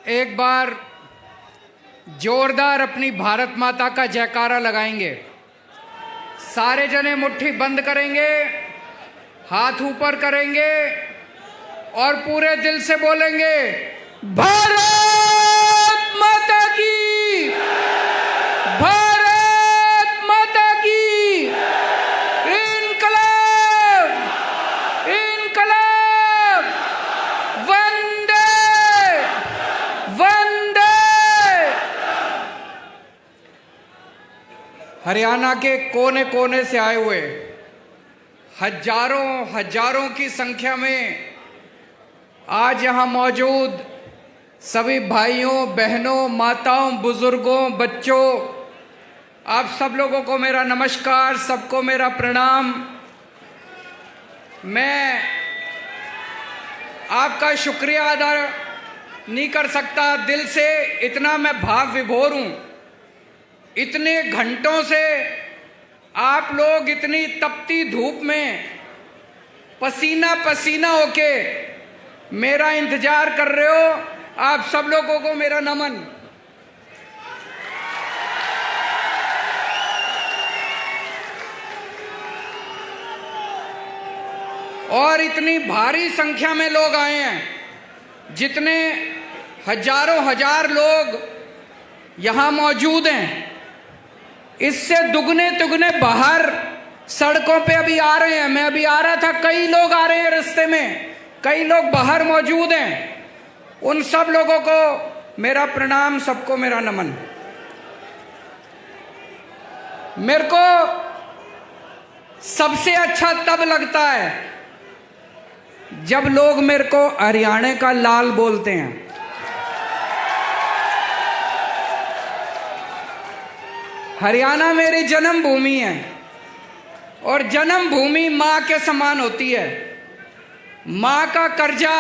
एक बार जोरदार अपनी भारत माता का जयकारा लगाएंगे। सारे जने मुट्ठी बंद करेंगे, हाथ ऊपर करेंगे और पूरे दिल से बोलेंगे, भारत माता की, भारत माता की, इनकलाब, इनकलाब, वंदे वंदे। हरियाणा के कोने कोने से आए हुए हजारों हजारों की संख्या में आज यहाँ मौजूद सभी भाइयों बहनों माताओं बुजुर्गों बच्चों, आप सब लोगों को मेरा नमस्कार, सबको मेरा प्रणाम। मैं आपका शुक्रिया अदा नहीं कर सकता दिल से, इतना मैं भाव विभोर हूँ। इतने घंटों से आप लोग इतनी तपती धूप में पसीना पसीना होके मेरा इंतजार कर रहे हो, आप सब लोगों को मेरा नमन। और इतनी भारी संख्या में लोग आए हैं, जितने हजारों हजार लोग यहां मौजूद हैं, इससे दुगने तुगने बाहर सड़कों पे अभी आ रहे हैं। मैं अभी आ रहा था, कई लोग आ रहे हैं रास्ते में, कई लोग बाहर मौजूद हैं। उन सब लोगों को मेरा प्रणाम, सबको मेरा नमन। मेरे को सबसे अच्छा तब लगता है जब लोग मेरे को हरियाणा का लाल बोलते हैं। हरियाणा मेरी जन्मभूमि है और जन्मभूमि मां के समान होती है। मां का कर्जा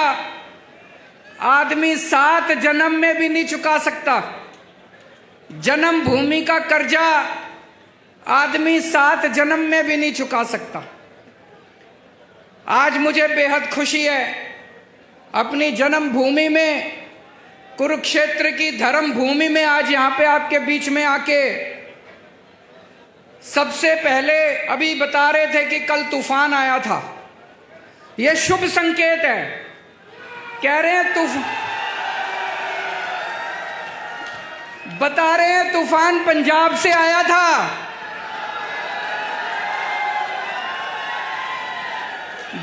आदमी 7 जन्म में भी नहीं चुका सकता। जन्मभूमि का कर्जा आदमी 7 जन्म में भी नहीं चुका सकता। आज मुझे बेहद खुशी है अपनी जन्मभूमि में, कुरुक्षेत्र की धर्म भूमि में आज यहाँ पे आपके बीच में आके। सबसे पहले अभी बता रहे थे कि कल तूफान आया था, यह शुभ संकेत है। कह रहे हैं बता रहे हैं तूफान पंजाब से आया था,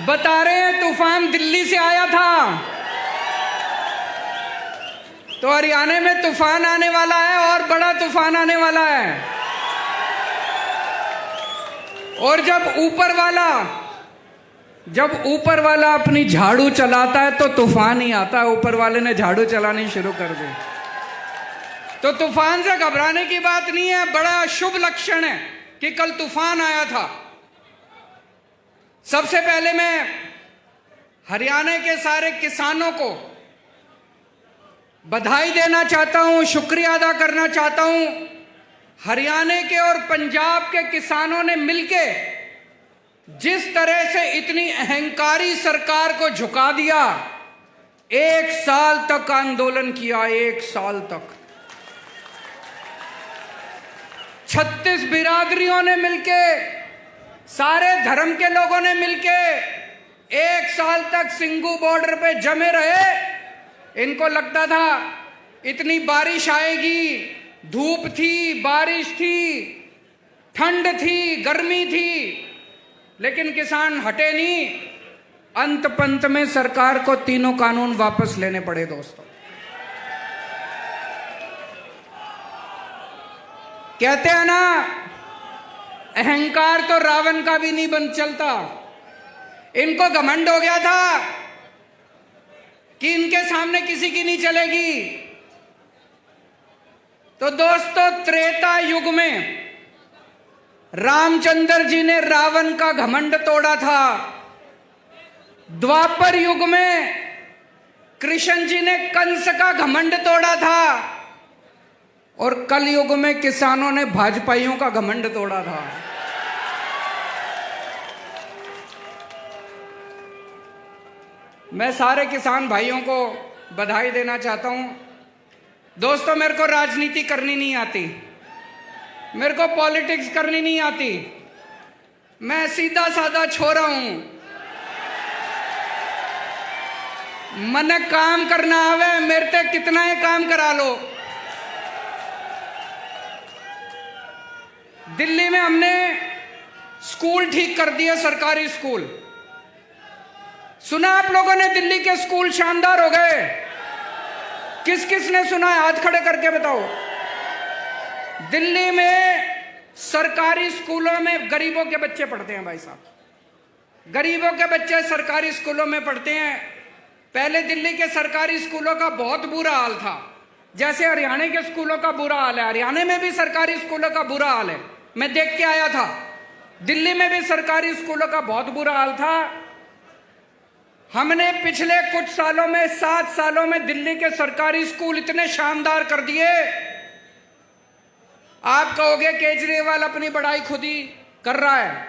बता रहे हैं तूफान दिल्ली से आया था। तो हरियाणा में तूफान आने वाला है और बड़ा तूफान आने वाला है। और जब ऊपर वाला अपनी झाड़ू चलाता है तो तूफान ही आता है। ऊपर वाले ने झाड़ू चलानी शुरू कर दी तो तूफान से घबराने की बात नहीं है। बड़ा शुभ लक्षण है कि कल तूफान आया था। सबसे पहले मैं हरियाणा के सारे किसानों को बधाई देना चाहता हूं, शुक्रिया अदा करना चाहता हूं। हरियाणा के और पंजाब के किसानों ने मिलके जिस तरह से इतनी अहंकारी सरकार को झुका दिया, 1 साल तक आंदोलन किया, 1 साल तक 36 बिरादरियों ने मिलके, सारे धर्म के लोगों ने मिलके 1 साल तक सिंगू बॉर्डर पे जमे रहे। इनको लगता था इतनी बारिश आएगी, धूप थी, बारिश थी, ठंड थी, गर्मी थी, लेकिन किसान हटे नहीं। अंत पंत में सरकार को तीनों कानून वापस लेने पड़े। दोस्तों, कहते हैं ना, अहंकार तो रावण का भी नहीं बन चलता। इनको घमंड हो गया था कि इनके सामने किसी की नहीं चलेगी। तो दोस्तों, त्रेता युग में रामचंद्र जी ने रावण का घमंड तोड़ा था। द्वापर युग में कृष्ण जी ने कंस का घमंड तोड़ा था और कल युग में किसानों ने भाजपाइयों का घमंड तोड़ा था। मैं सारे किसान भाइयों को बधाई देना चाहता हूं। दोस्तों, मेरे को राजनीति करनी नहीं आती, मेरे को पॉलिटिक्स करनी नहीं आती। मैं सीधा साधा छोरा हूं। मन काम करना आवे, मेरे ते कितना ही काम करा लो। दिल्ली में हमने स्कूल ठीक कर दिए, सरकारी स्कूल। सुना आप लोगों ने दिल्ली के स्कूल शानदार हो गए? किस किस ने सुना है? हाथ खड़े करके बताओ। दिल्ली में सरकारी स्कूलों में गरीबों के बच्चे पढ़ते हैं भाई साहब। गरीबों के बच्चे सरकारी स्कूलों में पढ़ते हैं। पहले दिल्ली के सरकारी स्कूलों का बहुत बुरा हाल था, जैसे हरियाणा के स्कूलों का बुरा हाल है। हरियाणा में भी सरकारी स्कूलों का बुरा हाल है, मैं देख के आया था। दिल्ली में भी सरकारी स्कूलों का बहुत बुरा हाल था। हमने पिछले कुछ सालों में, 7 सालों में दिल्ली के सरकारी स्कूल इतने शानदार कर दिए। आप कहोगे केजरीवाल अपनी बड़ाई खुद ही कर रहा है।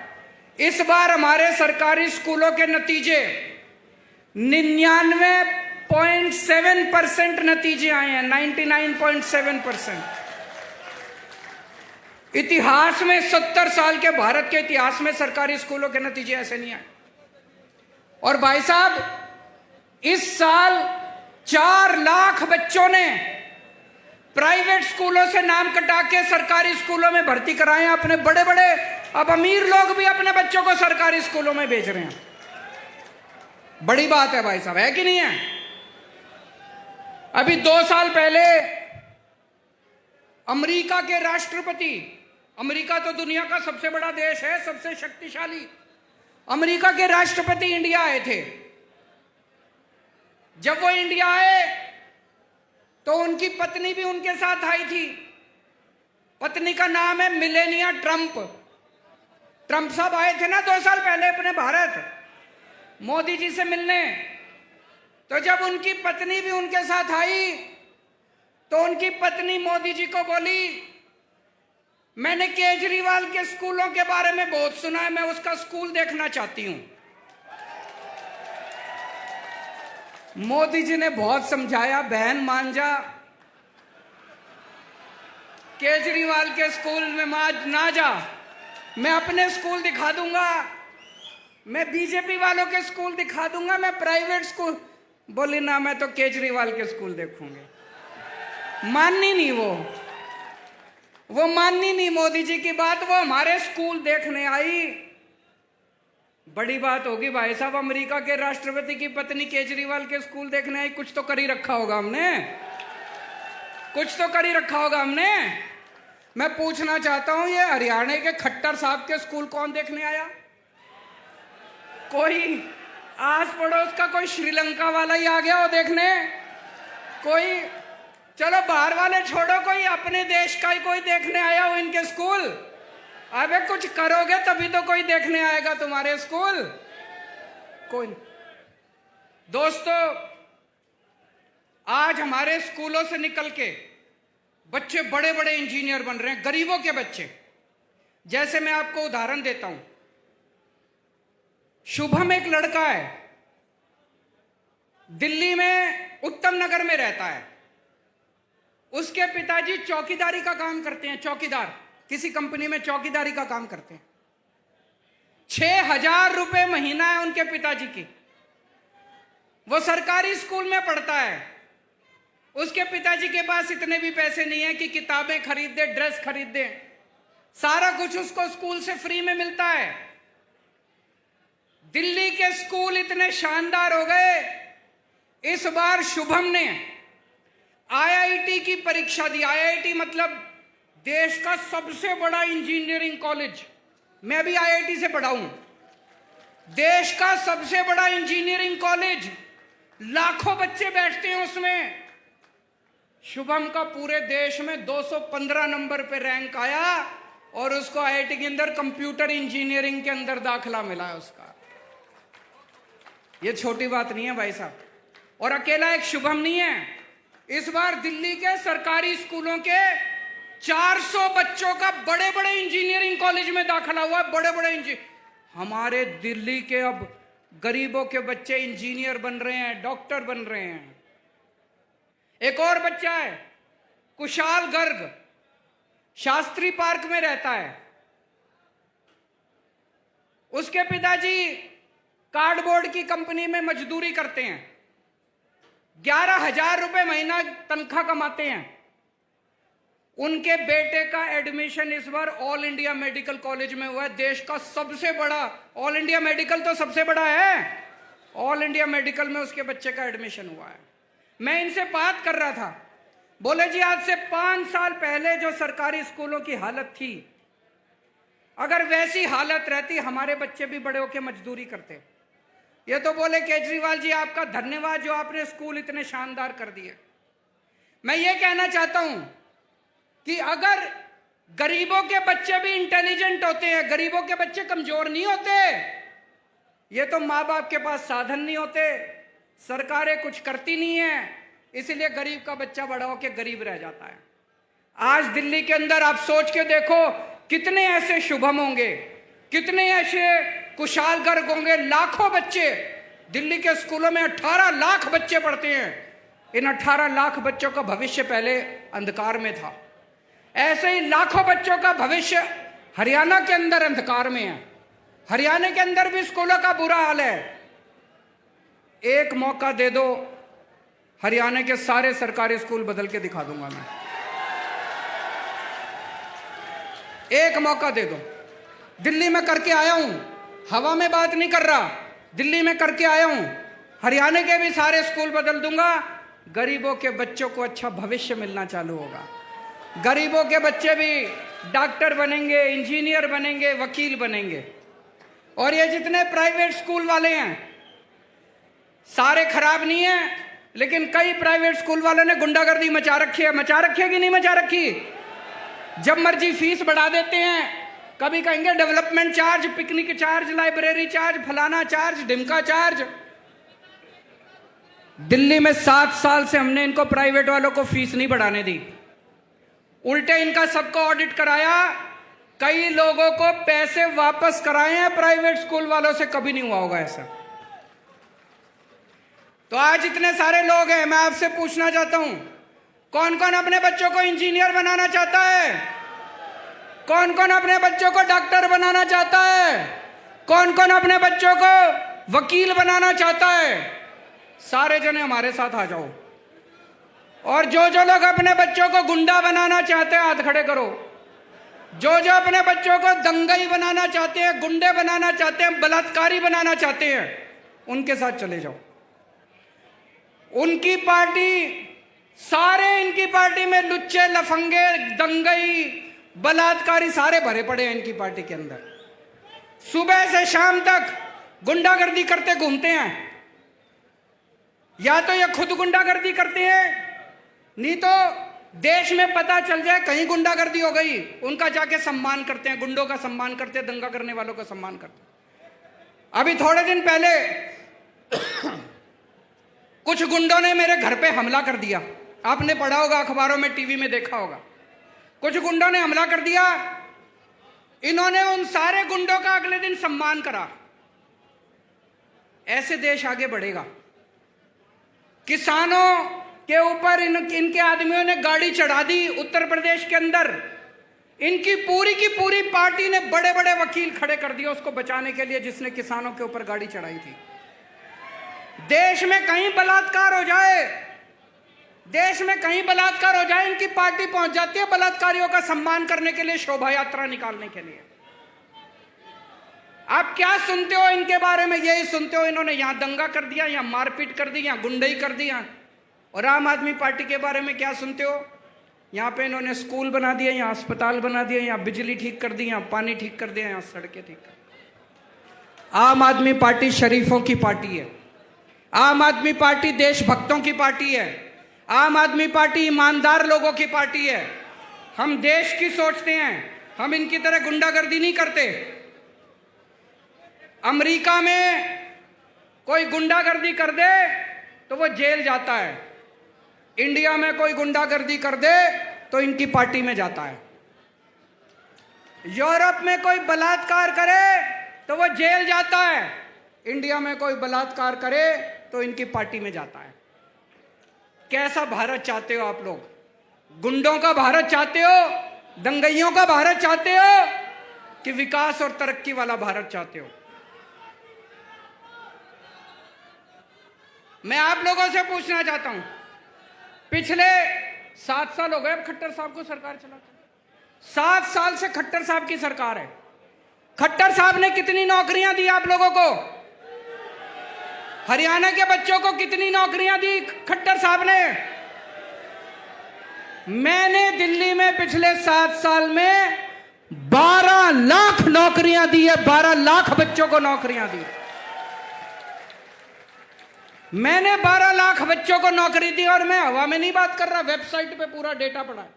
इस बार हमारे सरकारी स्कूलों के नतीजे 99.7% नतीजे आए हैं। 99.7%। इतिहास में 70 साल के भारत के इतिहास में सरकारी स्कूलों के नतीजे ऐसे नहीं आए। और भाई साहब, इस साल 4 लाख बच्चों ने प्राइवेट स्कूलों से नाम कटा के सरकारी स्कूलों में भर्ती कराए हैं अपने बड़े बड़े। अब अमीर लोग भी अपने बच्चों को सरकारी स्कूलों में भेज रहे हैं। बड़ी बात है भाई साहब, है कि नहीं है? अभी 2 साल पहले अमेरिका के राष्ट्रपति, अमेरिका तो दुनिया का सबसे बड़ा देश है, सबसे शक्तिशाली, अमेरिका के राष्ट्रपति इंडिया आए थे। जब वो इंडिया आए तो उनकी पत्नी भी उनके साथ आई थी। पत्नी का नाम है मिलेनिया ट्रंप। ट्रंप साहब आए थे ना 2 साल पहले अपने भारत मोदी जी से मिलने। तो जब उनकी पत्नी भी उनके साथ आई तो उनकी पत्नी मोदी जी को बोली, मैंने केजरीवाल के स्कूलों के बारे में बहुत सुना है, मैं उसका स्कूल देखना चाहती हूं। मोदी जी ने बहुत समझाया, बहन मान जा, केजरीवाल के स्कूल में ना जा, मैं अपने स्कूल दिखा दूंगा, मैं बीजेपी वालों के स्कूल दिखा दूंगा, मैं प्राइवेट स्कूल। बोली ना, मैं तो केजरीवाल के स्कूल देखूंगी। माननी नहीं वो माननी नहीं मोदी जी की बात। वो हमारे स्कूल देखने आई। बड़ी बात होगी भाई साहब, अमेरिका के राष्ट्रपति की पत्नी केजरीवाल के स्कूल देखने आई। कुछ तो कर ही रखा होगा हमने, कुछ तो कर ही रखा होगा हमने। मैं पूछना चाहता हूं, ये हरियाणा के खट्टर साहब के स्कूल कौन देखने आया? कोई आस पड़ोस का कोई श्रीलंका वाला ही आ गया हो देखने? कोई, चलो बाहर वाले छोड़ो, कोई अपने देश का ही कोई देखने आया हो इनके स्कूल? अबे कुछ करोगे तभी तो कोई देखने आएगा तुम्हारे स्कूल। कोई। दोस्तों, आज हमारे स्कूलों से निकल के बच्चे बड़े बड़े इंजीनियर बन रहे हैं, गरीबों के बच्चे। जैसे मैं आपको उदाहरण देता हूं, शुभम एक लड़का है, दिल्ली में उत्तम नगर में रहता है। उसके पिताजी चौकीदारी का काम करते हैं, चौकीदार, किसी कंपनी में चौकीदारी का काम करते हैं। 6,000 रुपए महीना है उनके पिताजी की। वो सरकारी स्कूल में पढ़ता है। उसके पिताजी के पास इतने भी पैसे नहीं है कि किताबें खरीद दे, ड्रेस खरीद दे। सारा कुछ उसको स्कूल से फ्री में मिलता है। दिल्ली के स्कूल इतने शानदार हो गए, इस बार शुभम ने आईआईटी की परीक्षा दी। आईआईटी मतलब देश का सबसे बड़ा इंजीनियरिंग कॉलेज। मैं भी आईआईटी से पढ़ा हूं। देश का सबसे बड़ा इंजीनियरिंग कॉलेज, लाखों बच्चे बैठते हैं उसमें। शुभम का पूरे देश में 215 नंबर पे रैंक आया और उसको आईआईटी के अंदर कंप्यूटर इंजीनियरिंग के अंदर दाखिला मिला है उसका। ये छोटी बात नहीं है भाई साहब। और अकेला एक शुभम नहीं है, इस बार दिल्ली के सरकारी स्कूलों के 400 बच्चों का बड़े बड़े इंजीनियरिंग कॉलेज में दाखिला हुआ है। बड़े बड़े हमारे दिल्ली के अब गरीबों के बच्चे इंजीनियर बन रहे हैं, डॉक्टर बन रहे हैं। एक और बच्चा है कुशाल गर्ग शास्त्री पार्क में रहता है। उसके पिताजी कार्डबोर्ड की कंपनी में मजदूरी करते हैं, 11,000 रुपए महीना तनख्वाह कमाते हैं। उनके बेटे का एडमिशन इस बार ऑल इंडिया मेडिकल कॉलेज में हुआ है, देश का सबसे बड़ा। ऑल इंडिया मेडिकल तो सबसे बड़ा है, ऑल इंडिया मेडिकल में उसके बच्चे का एडमिशन हुआ है। मैं इनसे बात कर रहा था, बोले जी आज से 5 साल पहले जो सरकारी स्कूलों की हालत थी, अगर वैसी हालत रहती हमारे बच्चे भी बड़े होकर मजदूरी करते। ये तो बोले केजरीवाल जी आपका धन्यवाद जो आपने स्कूल इतने शानदार कर दिए। मैं ये कहना चाहता हूं कि अगर गरीबों के बच्चे भी इंटेलिजेंट होते हैं, गरीबों के बच्चे कमजोर नहीं होते। ये तो माँ बाप के पास साधन नहीं होते, सरकारें कुछ करती नहीं है, इसलिए गरीब का बच्चा बड़ा होकर गरीब रह जाता है। आज दिल्ली के अंदर आप सोच के देखो कितने ऐसे शुभम होंगे, कितने ऐसे कुशाल गर्ग होंगे। लाखों बच्चे दिल्ली के स्कूलों में 18 लाख बच्चे पढ़ते हैं। इन 18 लाख बच्चों का भविष्य पहले अंधकार में था। ऐसे ही लाखों बच्चों का भविष्य हरियाणा के अंदर अंधकार में है। हरियाणा के अंदर भी स्कूलों का बुरा हाल है। एक मौका दे दो, हरियाणा के सारे सरकारी स्कूल बदल के दिखा दूंगा मैं। एक मौका दे दो। दिल्ली में करके आया हूं, हवा में बात नहीं कर रहा, दिल्ली में करके आया हूं। हरियाणा के भी सारे स्कूल बदल दूंगा, गरीबों के बच्चों को अच्छा भविष्य मिलना चालू होगा। गरीबों के बच्चे भी डॉक्टर बनेंगे, इंजीनियर बनेंगे, वकील बनेंगे। और ये जितने प्राइवेट स्कूल वाले हैं सारे खराब नहीं है, लेकिन कई प्राइवेट स्कूल वालों ने गुंडागर्दी मचा रखी है। मचा रखी है कि नहीं मचा रखी? जब मर्जी फीस बढ़ा देते हैं, कभी कहेंगे development charge, picnic charge, library charge, फलाना चार्ज, ढिमका चार्ज। दिल्ली में 7 साल से हमने इनको प्राइवेट वालों को फीस नहीं बढ़ाने दी, उल्टे इनका सबको ऑडिट कराया। कई लोगों को पैसे वापस कराए हैं प्राइवेट स्कूल वालों से, कभी नहीं हुआ होगा ऐसा। तो आज इतने सारे लोग हैं, मैं आपसे पूछना चाहता हूं, कौन कौन अपने बच्चों को इंजीनियर बनाना चाहता है? कौन कौन अपने बच्चों को डॉक्टर बनाना चाहता है? कौन कौन अपने बच्चों को वकील बनाना चाहता है? सारे जने हमारे साथ आ जाओ। और जो जो लोग अपने बच्चों को गुंडा बनाना चाहते हैं हाथ खड़े करो। जो जो अपने बच्चों को दंगई बनाना चाहते हैं, गुंडे बनाना चाहते हैं, बलात्कारी बनाना चाहते हैं, उनके साथ चले जाओ। उनकी पार्टी, सारे इनकी पार्टी में लुच्चे, लफंगे, दंगई, बलात्कारी सारे भरे पड़े हैं इनकी पार्टी के अंदर। सुबह से शाम तक गुंडागर्दी करते घूमते हैं। या तो ये खुद गुंडागर्दी करते हैं, नहीं तो देश में पता चल जाए कहीं गुंडागर्दी हो गई, उनका जाके सम्मान करते हैं, गुंडों का सम्मान करते हैं, दंगा करने वालों का सम्मान करते हैं। अभी थोड़े दिन पहले कुछ गुंडों ने मेरे घर पे हमला कर दिया। आपने पढ़ा होगा, अखबारों में, टीवी में देखा होगा। कुछ गुंडों ने हमला कर दिया। इन्होंने उन सारे गुंडों का अगले दिन सम्मान करा। ऐसे देश आगे बढ़ेगा। किसानों के ऊपर इनके आदमियों ने गाड़ी चढ़ा दी उत्तर प्रदेश के अंदर। इनकी पूरी की पूरी पार्टी ने बड़े बड़े वकील खड़े कर दिए उसको बचाने के लिए, जिसने किसानों के ऊपर गाड़ी चढ़ाई थी। देश में कहीं बलात्कार हो जाए, देश में कहीं बलात्कार हो जाए, इनकी पार्टी पहुंच जाती है बलात्कारियों का सम्मान करने के लिए, शोभा यात्रा निकालने के लिए। आप क्या सुनते हो इनके बारे में? यही सुनते हो इन्होंने यहां दंगा कर दिया, यहां मारपीट कर दी, यहां गुंडई कर दिया। और आम आदमी पार्टी के बारे में क्या सुनते हो? यहां पे इन्होंने स्कूल बना दिया, यहां अस्पताल बना दिया, यहां बिजली ठीक कर दी, यहां पानी ठीक कर दिया, यहां सड़कें ठीक कर दी। आम आदमी पार्टी शरीफों की पार्टी है। आम आदमी पार्टी देशभक्तों की पार्टी है। आम आदमी पार्टी ईमानदार लोगों की पार्टी है। हम देश की सोचते हैं, हम इनकी तरह गुंडागर्दी नहीं करते। अमेरिका में कोई गुंडागर्दी कर दे तो वो जेल जाता है, इंडिया में कोई गुंडागर्दी कर दे तो इनकी पार्टी में जाता है। यूरोप में कोई बलात्कार करे तो वो जेल जाता है, इंडिया में कोई बलात्कार करे तो इनकी पार्टी में जाता है। कैसा भारत चाहते हो आप लोग? गुंडों का भारत चाहते हो, दंगइयों का भारत चाहते हो, कि विकास और तरक्की वाला भारत चाहते हो? मैं आप लोगों से पूछना चाहता हूं, पिछले 7 साल हो गए अब खट्टर साहब को सरकार चलाते, 7 साल से खट्टर साहब की सरकार है। खट्टर साहब ने कितनी नौकरियां दी आप लोगों को? हरियाणा के बच्चों को कितनी नौकरियां दी खट्टर साहब ने? मैंने दिल्ली में पिछले 7 साल में 12 लाख नौकरियां दी है, 12 लाख बच्चों को नौकरियां दी। मैंने 12 लाख बच्चों को नौकरी दी, और मैं हवा में नहीं बात कर रहा, वेबसाइट पे पूरा डेटा पड़ा है।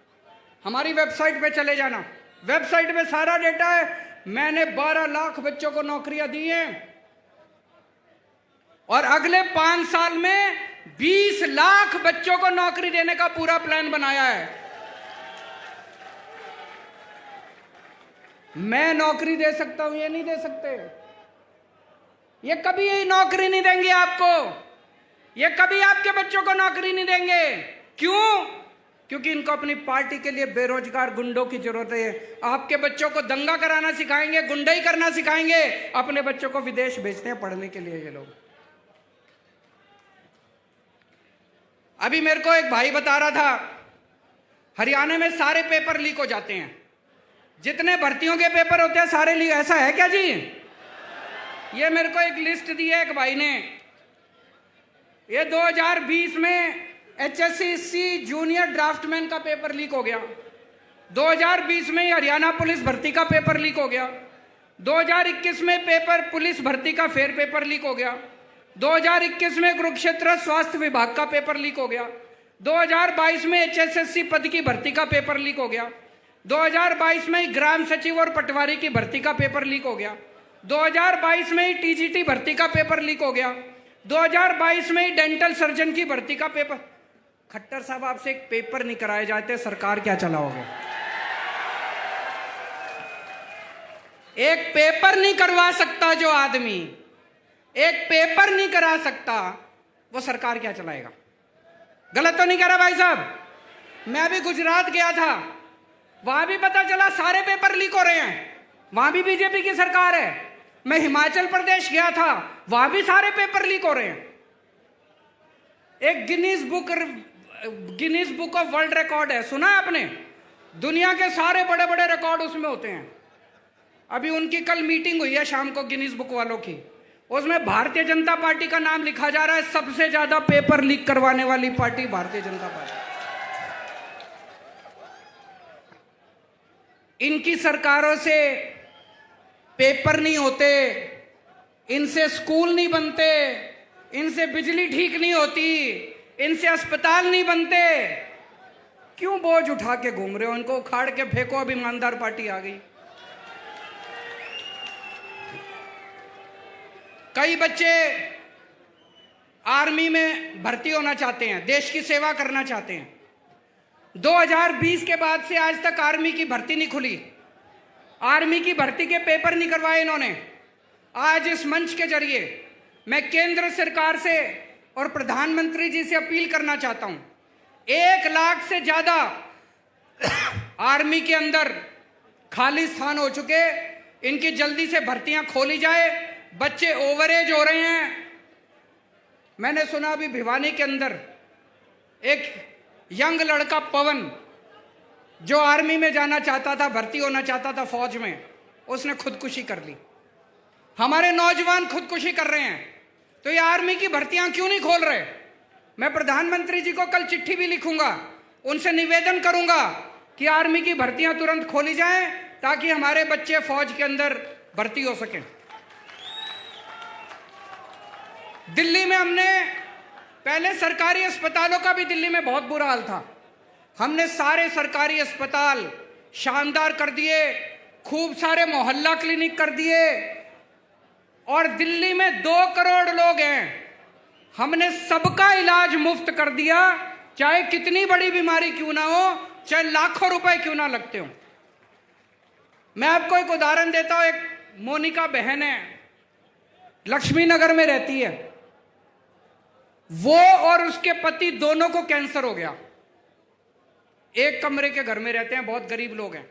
हमारी वेबसाइट पे चले जाना, वेबसाइट पे सारा डेटा है। मैंने 12 लाख बच्चों को नौकरियां दी हैं, और अगले 5 साल में 20 लाख बच्चों को नौकरी देने का पूरा प्लान बनाया है। मैं नौकरी दे सकता हूं, ये नहीं दे सकते। ये कभी यही नौकरी नहीं देंगे आपको, ये कभी आपके बच्चों को नौकरी नहीं देंगे। क्यों? क्योंकि इनको अपनी पार्टी के लिए बेरोजगार गुंडों की जरूरत है। आपके बच्चों को दंगा कराना सिखाएंगे, गुंडाई करना सिखाएंगे, अपने बच्चों को विदेश भेजते हैं पढ़ने के लिए ये लोग। अभी मेरे को एक भाई बता रहा था, हरियाणा में सारे पेपर लीक हो जाते हैं, जितने भर्तियों के पेपर होते हैं सारे लीक। ऐसा है क्या जी? ये मेरे को एक लिस्ट दी है एक भाई ने। ये 2020 में HSC जूनियर ड्राफ्टमैन का पेपर लीक हो गया। 2020 में हरियाणा पुलिस भर्ती का पेपर लीक हो गया। 2021 में पेपर पुलिस भर्ती का फेयर पेपर लीक हो गया। 2021 में कुरुक्षेत्र स्वास्थ्य विभाग का पेपर लीक हो गया। 2022 में HSSC पद की भर्ती का पेपर लीक हो गया। 2022 में ग्राम सचिव और पटवारी की भर्ती का पेपर लीक हो गया। 2022 में ही TGT भर्ती का पेपर लीक हो गया। 2022 में ही डेंटल सर्जन की भर्ती का पेपर। खट्टर साहब, आपसे एक पेपर नहीं कराए जाते, सरकार क्या चलाओगे? एक पेपर नहीं करवा सकता जो आदमी, एक पेपर नहीं करा सकता, वो सरकार क्या चलाएगा? गलत तो नहीं कह रहा भाई साहब? मैं अभी गुजरात गया था, वहां भी पता चला सारे पेपर लीक हो रहे हैं, वहां भी बीजेपी की सरकार है। मैं हिमाचल प्रदेश गया था, वहां भी सारे पेपर लीक हो रहे हैं। एक Guinness book of world record है, सुना है आपने? दुनिया के सारे बड़े बड़े रिकॉर्ड उसमें होते हैं। अभी उनकी कल मीटिंग हुई है शाम को गिनीज बुक वालों की, उसमें भारतीय जनता पार्टी का नाम लिखा जा रहा है। सबसे ज्यादा पेपर लीक करवाने वाली पार्टी भारतीय जनता पार्टी। इनकी सरकारों से पेपर नहीं होते, इनसे स्कूल नहीं बनते, इनसे बिजली ठीक नहीं होती, इनसे अस्पताल नहीं बनते। क्यों बोझ उठा के घूम रहे हो? इनको उखाड़ के फेंको, अब ईमानदार पार्टी आ गई। कई बच्चे आर्मी में भर्ती होना चाहते हैं, देश की सेवा करना चाहते हैं। 2020 के बाद से आज तक आर्मी की भर्ती नहीं खुली, आर्मी की भर्ती के पेपर नहीं करवाए इन्होंने। आज इस मंच के जरिए मैं केंद्र सरकार से और प्रधानमंत्री जी से अपील करना चाहता हूं, 1 लाख से ज्यादा आर्मी के अंदर खाली स्थान हो चुके, इनकी जल्दी से भर्तियां खोली जाए। बच्चे ओवरेज हो रहे हैं। मैंने सुना अभी भिवानी के अंदर एक यंग लड़का पवन, जो आर्मी में जाना चाहता था, भर्ती होना चाहता था फौज में, उसने खुदकुशी कर ली। हमारे नौजवान खुदकुशी कर रहे हैं, तो ये आर्मी की भर्तियां क्यों नहीं खोल रहे? मैं प्रधानमंत्री जी को कल चिट्ठी भी लिखूंगा, उनसे निवेदन करूंगा कि आर्मी की भर्तियां तुरंत खोली जाएं, ताकि हमारे बच्चे फौज के अंदर भर्ती हो सकें। दिल्ली में हमने पहले सरकारी अस्पतालों का भी दिल्ली में बहुत बुरा हाल था, हमने सारे सरकारी अस्पताल शानदार कर दिए, खूब सारे मोहल्ला क्लिनिक कर दिए, और दिल्ली में 2 करोड़ लोग हैं, हमने सबका इलाज मुफ्त कर दिया, चाहे कितनी बड़ी बीमारी क्यों ना हो, चाहे लाखों रुपए क्यों ना लगते हो। मैं आपको एक उदाहरण देता हूं। एक मोनिका बहन है, लक्ष्मी नगर में रहती है। वो और उसके पति दोनों को कैंसर हो गया। एक कमरे के घर में रहते हैं, बहुत गरीब लोग हैं।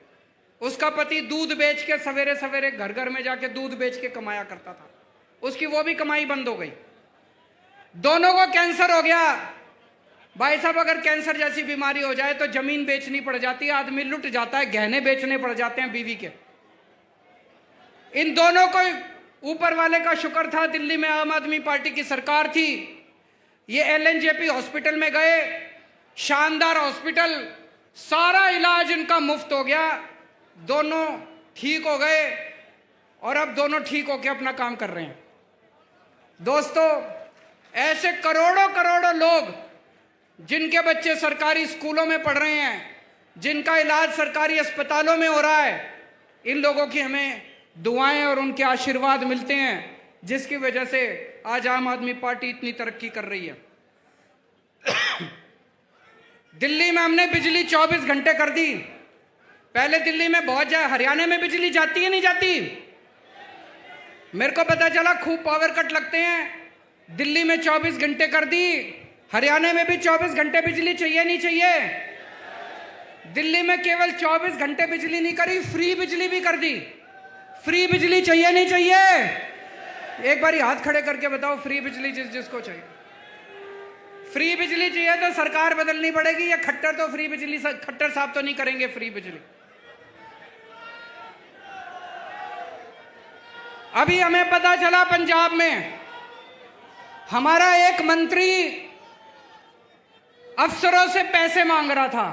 उसका पति दूध बेच के सवेरे सवेरे घर घर में जाके दूध बेच के कमाया करता था, उसकी वो भी कमाई बंद हो गई। दोनों को कैंसर हो गया। भाई साहब, अगर कैंसर जैसी बीमारी हो जाए तो जमीन बेचनी पड़ जाती है, आदमी लुट जाता है, गहने बेचने पड़ जाते हैं बीवी के। इन दोनों को ऊपर वाले का शुक्र था, दिल्ली में आम आदमी पार्टी की सरकार थी। ये LNJP हॉस्पिटल में गए, शानदार हॉस्पिटल, सारा इलाज इनका मुफ्त हो गया, दोनों ठीक हो गए और अब दोनों ठीक होकर अपना काम कर रहे हैं। दोस्तों, ऐसे करोड़ों करोड़ों लोग जिनके बच्चे सरकारी स्कूलों में पढ़ रहे हैं, जिनका इलाज सरकारी अस्पतालों में हो रहा है, इन लोगों की हमें दुआएं और उनके आशीर्वाद मिलते हैं, जिसकी वजह से आज आम आदमी पार्टी इतनी तरक्की कर रही है। दिल्ली में हमने बिजली 24 घंटे कर दी। पहले दिल्ली में बहुत हरियाणा में बिजली जाती है नहीं जाती? मेरे को पता चला खूब पावर कट लगते हैं। दिल्ली में 24 घंटे कर दी, हरियाणा में भी 24 घंटे बिजली चाहिए नहीं चाहिए? दिल्ली में केवल 24 घंटे बिजली नहीं करी, फ्री बिजली भी कर दी। फ्री बिजली चाहिए नहीं चाहिए? एक बार हाथ खड़े करके बताओ, फ्री बिजली जिसको चाहिए। फ्री बिजली चाहिए तो सरकार बदलनी पड़ेगी, या खट्टर तो फ्री बिजली, खट्टर साहब तो नहीं करेंगे फ्री बिजली। अभी हमें पता चला पंजाब में हमारा एक मंत्री अफसरों से पैसे मांग रहा था।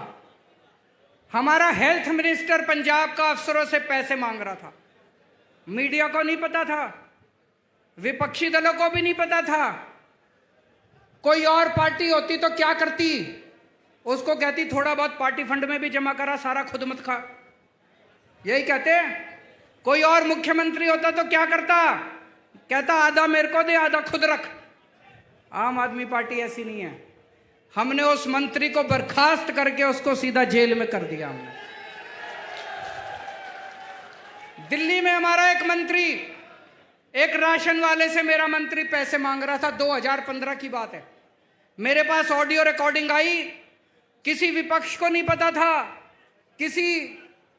हमारा हेल्थ मिनिस्टर पंजाब का अफसरों से पैसे मांग रहा था। मीडिया को नहीं पता था, विपक्षी दलों को भी नहीं पता था। कोई और पार्टी होती तो क्या करती? उसको कहती थोड़ा बहुत पार्टी फंड में भी जमा करा, सारा खुद मत खा, यही कहते। कोई और मुख्यमंत्री होता तो क्या करता? कहता आधा मेरे को दे, आधा खुद रख। आम आदमी पार्टी ऐसी नहीं है। हमने उस मंत्री को बर्खास्त करके उसको सीधा जेल में कर दिया हमने। दिल्ली में हमारा एक मंत्री, एक राशन वाले से मेरा मंत्री पैसे मांग रहा था, 2015 की बात है। मेरे पास ऑडियो रिकॉर्डिंग आई, किसी विपक्ष को नहीं पता था, किसी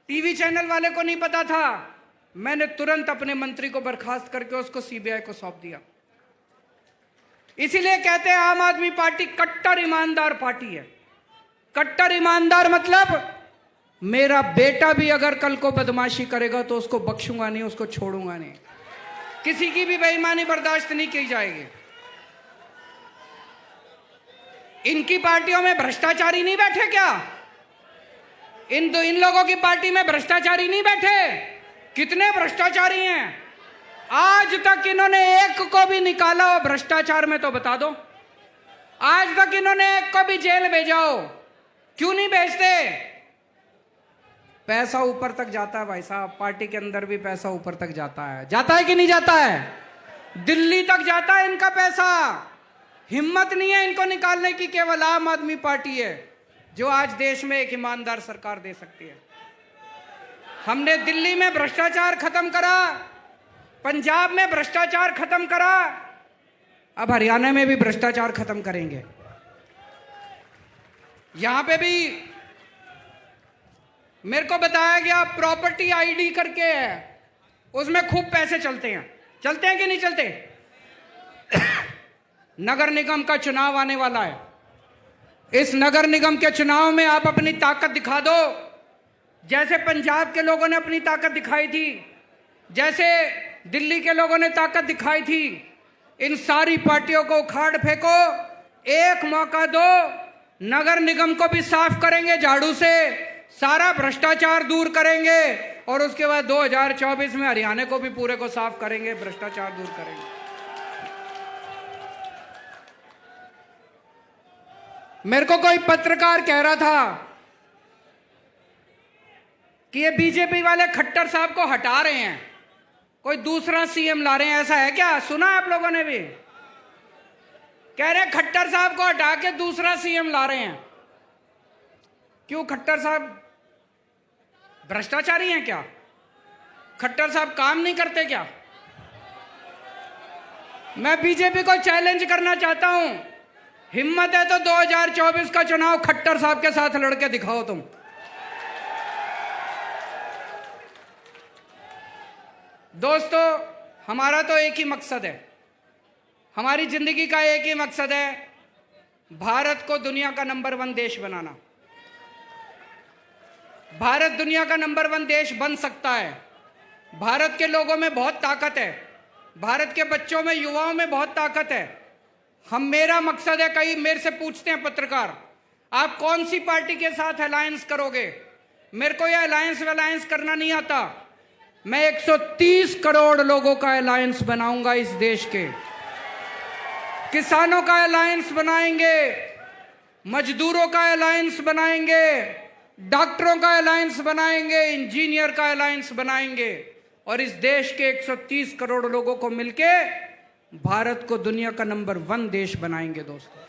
टीवी चैनल वाले को नहीं पता था। मैंने तुरंत अपने मंत्री को बर्खास्त करके उसको CBI को सौंप दिया। इसीलिए कहते हैं आम आदमी पार्टी कट्टर ईमानदार पार्टी है। कट्टर ईमानदार मतलब मेरा बेटा भी अगर कल को बदमाशी करेगा तो उसको बख्शूंगा नहीं, उसको छोड़ूंगा नहीं। किसी की भी बेईमानी बर्दाश्त नहीं की जाएगी। इनकी पार्टियों में भ्रष्टाचारी नहीं बैठे क्या? इन लोगों की पार्टी में भ्रष्टाचारी नहीं बैठे? कितने भ्रष्टाचारी हैं? आज तक इन्होंने एक को भी निकाला हो भ्रष्टाचार में तो बता दो। आज तक इन्होंने एक को भी जेल भेजा हो? क्यों नहीं भेजते? पैसा ऊपर तक जाता है भाई साहब, पार्टी के अंदर भी पैसा ऊपर तक जाता है। जाता है कि नहीं जाता है? दिल्ली तक जाता है इनका पैसा। हिम्मत नहीं है इनको निकालने की। केवल आम आदमी पार्टी है जो आज देश में एक ईमानदार सरकार दे सकती है। हमने दिल्ली में भ्रष्टाचार खत्म करा, पंजाब में भ्रष्टाचार खत्म करा, अब हरियाणा में भी भ्रष्टाचार खत्म करेंगे। यहां पे भी मेरे को बताया गया प्रॉपर्टी ID करके है, उसमें खूब पैसे चलते हैं। चलते हैं कि नहीं चलते? नगर निगम का चुनाव आने वाला है। इस नगर निगम के चुनाव में आप अपनी ताकत दिखा दो, जैसे पंजाब के लोगों ने अपनी ताकत दिखाई थी, जैसे दिल्ली के लोगों ने ताकत दिखाई थी। इन सारी पार्टियों को उखाड़ फेंको, एक मौका दो, नगर निगम को भी साफ करेंगे झाड़ू से, सारा भ्रष्टाचार दूर करेंगे और उसके बाद 2024 में हरियाणा को भी पूरे को साफ करेंगे, भ्रष्टाचार दूर करेंगे। मेरे को कोई पत्रकार कह रहा था कि ये बीजेपी वाले खट्टर साहब को हटा रहे हैं, कोई दूसरा CM ला रहे हैं, ऐसा है क्या? सुना आप लोगों ने भी? कह रहे खट्टर साहब को हटा के दूसरा CM ला रहे हैं। क्यों? खट्टर साहब भ्रष्टाचारी हैं क्या? खट्टर साहब काम नहीं करते क्या? मैं बीजेपी को चैलेंज करना चाहता हूं हिम्मत है तो 2024 का चुनाव खट्टर साहब के साथ लड़के दिखाओ तुम। दोस्तों, हमारा तो एक ही मकसद है, हमारी जिंदगी का एक ही मकसद है, भारत को दुनिया का नंबर 1 देश बनाना। भारत दुनिया का नंबर 1 देश बन सकता है। भारत के लोगों में बहुत ताकत है, भारत के बच्चों में, युवाओं में बहुत ताकत है। मेरा मकसद है, कई मेरे से पूछते हैं पत्रकार, आप कौन सी पार्टी के साथ अलायंस करोगे? मेरे को यह अलायंस करना नहीं आता। मैं 130 करोड़ लोगों का अलायंस बनाऊंगा इस देश के। किसानों का अलायंस बनाएंगे, मजदूरों का अलायंस बनाएंगे, डॉक्टरों का अलायंस बनाएंगे, इंजीनियर का अलायंस बनाएंगे और इस देश के 130 करोड़ लोगों को मिलके भारत को दुनिया का नंबर 1 देश बनाएंगे दोस्तों।